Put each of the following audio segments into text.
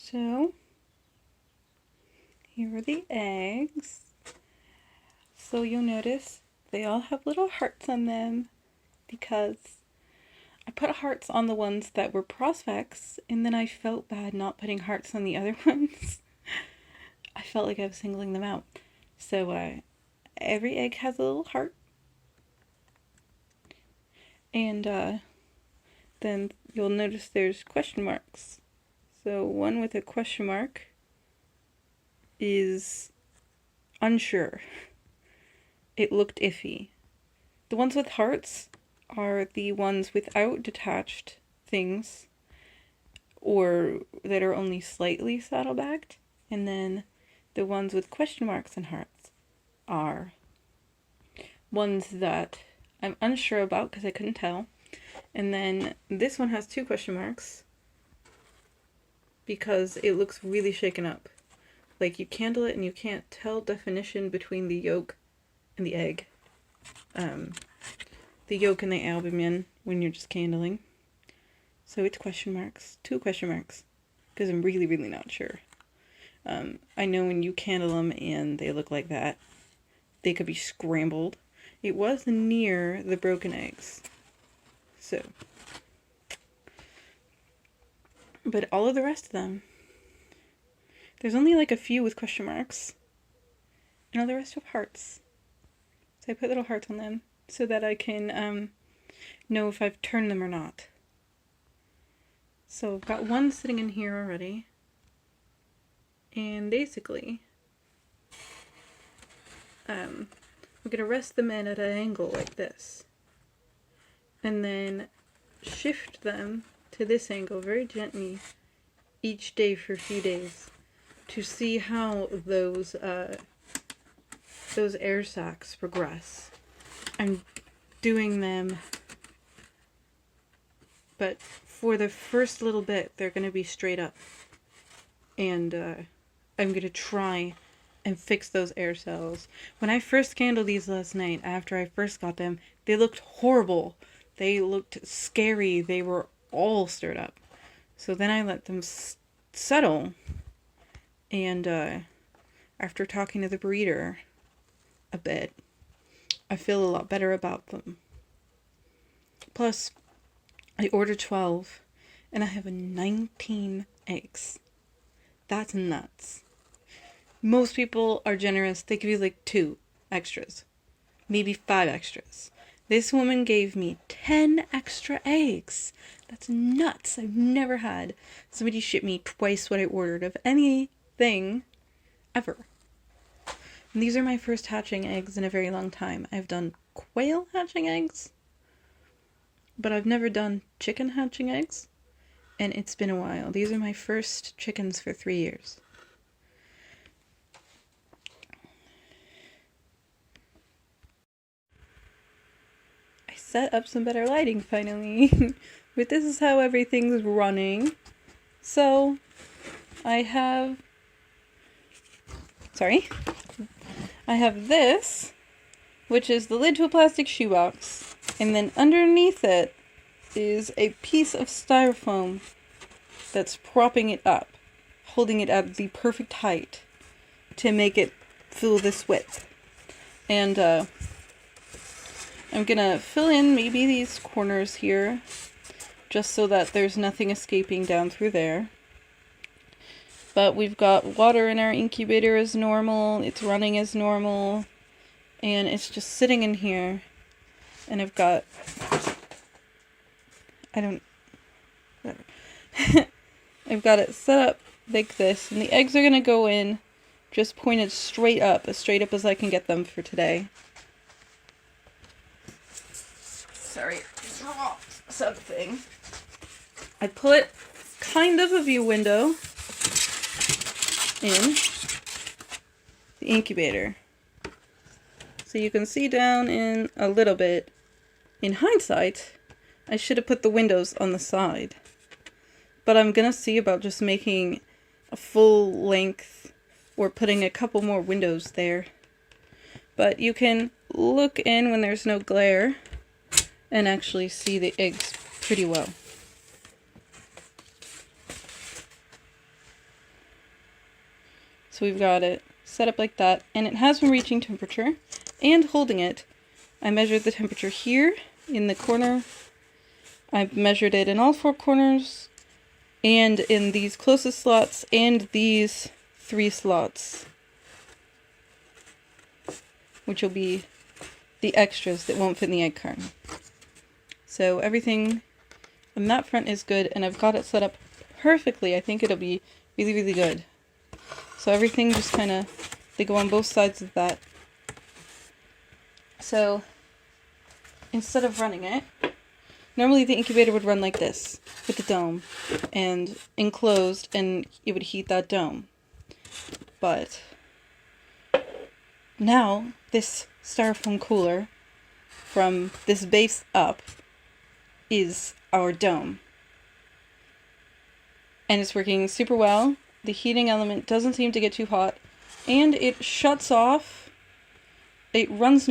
So, here are the eggs. So you'll notice they all have little hearts on them because I put hearts on the ones that were prospects, and then I felt bad not putting hearts on the other ones. I felt like I was singling them out. So every egg has a little heart. And then you'll notice there's question marks. So one with a question mark is unsure. It looked iffy. The ones with hearts are the ones without detached things or that are only slightly saddlebagged. And then the ones with question marks and hearts are ones that I'm unsure about because I couldn't tell. And then this one has 2 question marks because it looks really shaken up. Like you candle it and you can't tell definition between the yolk and the egg. The yolk and the albumin when you're just candling. So it's question marks, 2 question marks, because I'm really, really not sure. I know when you candle them and they look like that, they could be scrambled. It was near the broken eggs. So, but all of the rest of them, there's only like a few with question marks, and all the rest have hearts. So I put little hearts on them so that I can know if I've turned them or not. So I've got one sitting in here already, and basically, we're gonna rest them in at an angle like this, and then shift them to this angle very gently each day for a few days to see how those air sacs progress. I'm doing them, but for the first little bit they're going to be straight up, and I'm going to try and fix those air cells. When I first candled these last night, after I first got them, they looked horrible. They looked scary. They were all stirred up. So then I let them settle, and after talking to the breeder a bit, I feel a lot better about them. Plus, I ordered 12, and I have 19 eggs. That's nuts. Most people are generous. They give you like 2 extras, maybe 5 extras. This woman gave me 10 extra eggs. That's nuts. I've never had somebody ship me twice what I ordered of anything ever. And these are my first hatching eggs in a very long time. I've done quail hatching eggs, but I've never done chicken hatching eggs, and it's been a while. These are my first chickens for 3 years. I set up some better lighting finally. But this is how everything's running. So, I have this, which is the lid to a plastic shoebox, and then underneath it is a piece of styrofoam that's propping it up, holding it at the perfect height to make it fill this width. And I'm gonna fill in maybe these corners here, just so that there's nothing escaping down through there. But we've got water in our incubator as normal, it's running as normal, and it's just sitting in here. And I've got, I've got it set up like this, and the eggs are gonna go in just pointed straight up as I can get them for today. Sorry, dropped something. I put kind of a view window in the incubator, so you can see down in a little bit. In hindsight, I should have put the windows on the side, but I'm gonna see about just making a full length or putting a couple more windows there. But you can look in when there's no glare and actually see the eggs pretty well. So we've got it set up like that, and it has been reaching temperature and holding it. I measured the temperature here in the corner. I've measured it in all 4 corners and in these closest slots and these 3 slots, which will be the extras that won't fit in the egg carton. So everything on that front is good, and I've got it set up perfectly. I think it'll be really, really good. So everything just kind of, they go on both sides of that. So instead of running it, normally the incubator would run like this, with the dome, and enclosed, and it would heat that dome. But now, this styrofoam cooler, from this base up, is our dome. And it's working super well. The heating element doesn't seem to get too hot, and it shuts off. It runs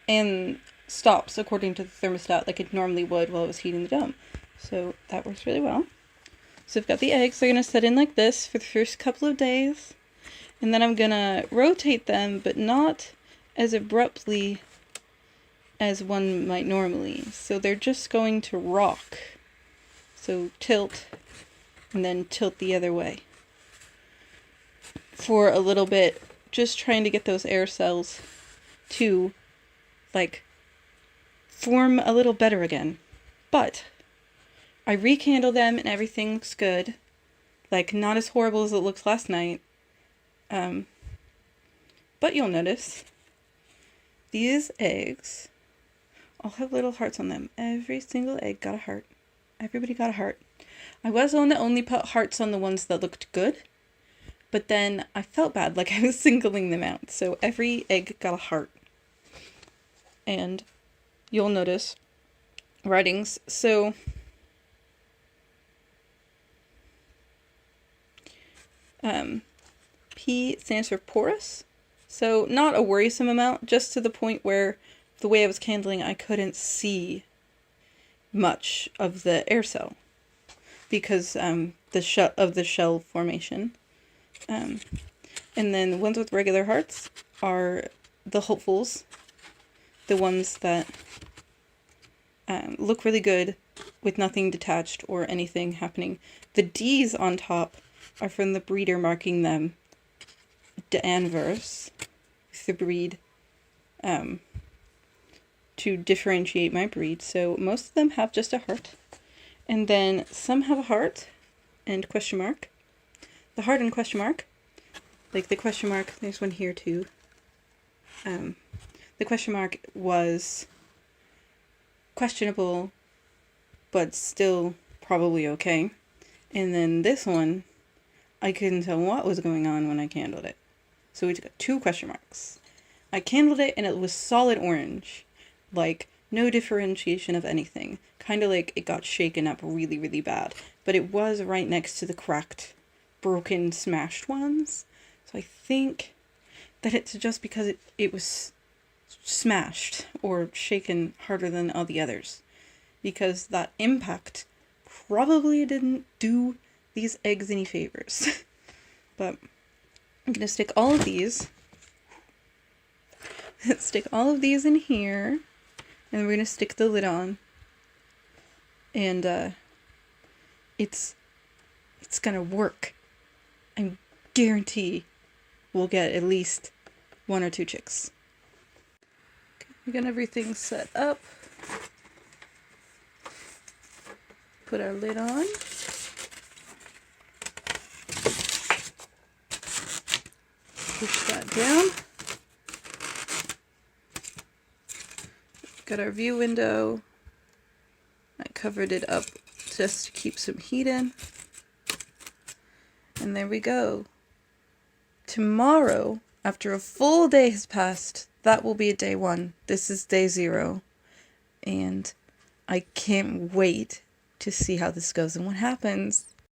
and stops according to the thermostat like it normally would while it was heating the dome. So that works really well. So I've got the eggs. They're going to set in like this for the first couple of days. And then I'm going to rotate them, but not as abruptly as one might normally. So they're just going to rock. So tilt, and then tilt the other way. For a little bit, just trying to get those air cells to, like, form a little better again. But I rekindle them and everything looks good. Like, not as horrible as it looked last night. But you'll notice these eggs all have little hearts on them. Every single egg got a heart. Everybody got a heart. I was the one that only put hearts on the ones that looked good. But then I felt bad, like I was singling them out. So every egg got a heart. And you'll notice writings. So P stands for porous. So not a worrisome amount, just to the point where the way I was candling, I couldn't see much of the air cell because the shell formation. And then the ones with regular hearts are the hopefuls, the ones that look really good with nothing detached or anything happening. The D's on top are from the breeder marking them d'anvers, the breed, to differentiate my breed. So most of them have just a heart, and then some have a heart and question mark. The heart and question mark, like the question mark, there's one here too. The question mark was questionable, but still probably okay. And then this one, I couldn't tell what was going on when I candled it. So we got 2 question marks. I candled it and it was solid orange. Like, no differentiation of anything. Kind of like it got shaken up really, really bad. But it was right next to the cracked, broken, smashed ones. So I think that it's just because it was smashed or shaken harder than all the others. Because that impact probably didn't do these eggs any favors. But I'm going to stick all of these. Stick all of these in here. And we're going to stick the lid on. And it's going to work. I guarantee we'll get at least 1 or 2 chicks. Okay, we got everything set up. Put our lid on. Push that down. Got our view window. I covered it up just to keep some heat in. And there we go. Tomorrow, after a full day has passed, that will be day 1. This is day 0. And I can't wait to see how this goes and what happens.